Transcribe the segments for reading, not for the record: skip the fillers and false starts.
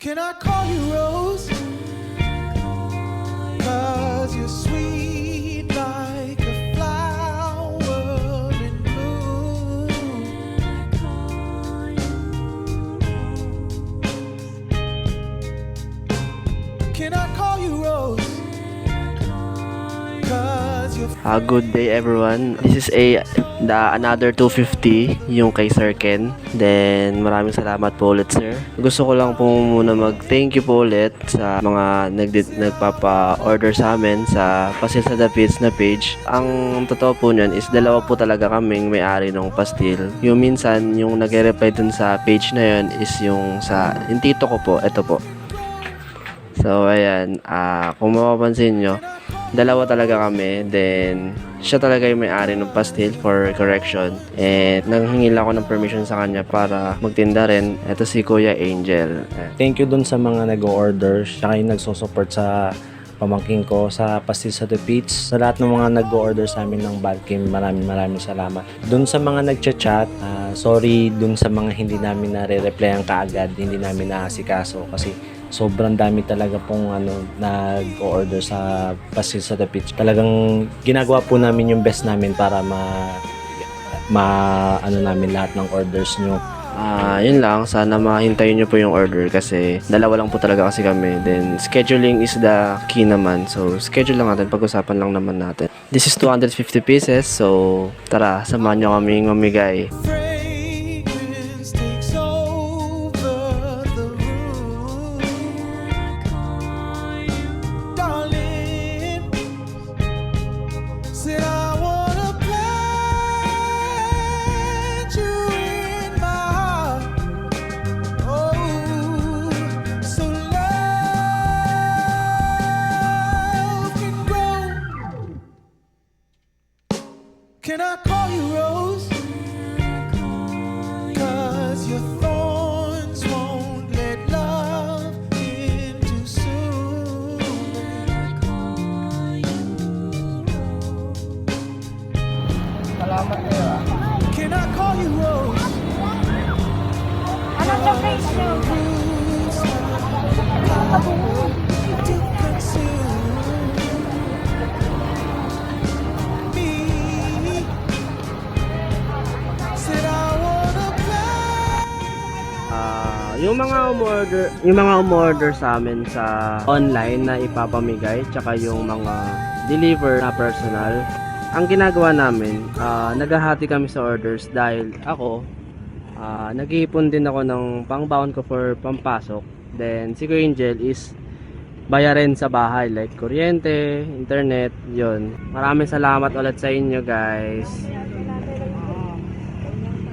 Can I call you Rose? 'Cause you're sweet like a flower in bloom. Can I call you Rose? 'Cause you're Good day everyone. This is another 250 yung kay Sir Ken. Then maraming salamat po ulit sir. Gusto ko lang po muna mag-thank you po ulit sa mga nagpapa-order sa amin sa Pastil sa The Pits na page. Ang totoo po niyan is dalawa po talaga kaming may-ari ng pastil. Yung minsan yung nagre-reply dun sa page na yun is yung tito ko po. Ito po. So ayan, kung mapapansin nyo, dalawa talaga kami. Then siya talaga yung may-ari ng pastil for correction. And nanghingi lang ako ng permission sa kanya para magtinda rin. Ito si Kuya Angel. Thank you dun sa mga nag-order, saka yung nagsusupport sa pamangking ko sa Pastil sa The Pits. Sa lahat ng mga nag-order sa amin ng Balkim, maraming salamat. Dun sa mga nagchat-chat, sorry dun sa mga hindi namin nare-replyan kaagad, hindi namin naasikaso kasi sobrang dami talaga pong nag-order sa Pastil sa The Pits. Talagang ginagawa po namin yung best namin para namin lahat ng orders nyo. Yun lang, sana mahintayin nyo po yung order kasi dalawa lang po talaga kasi kami. Then scheduling is the key naman. So schedule lang natin, pag-usapan lang naman natin. This is 250 pieces. So tara, samahan nyo kaming mamigay. fragrance takes over the room. Darling, said I wanna plant you in my heart. Oh, so love can grow. Can I call you Rose? 'Cause your thorns won't let love in too soon. Can I call you Rose? Anong location? To consume me. Said I wanna play. Yung mga umorder sa amin sa online na ipapamigay, tsaka yung mga deliver na personal, ang ginagawa namin, naghahati kami sa orders dahil ako, nag-iipon din ako ng pang-bound ko for pampasok. Then si Kuya Angel is bayarin sa bahay like kuryente, internet, yon. Maraming salamat ulit sa inyo guys.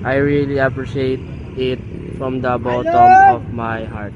I really appreciate it from the bottom of my heart.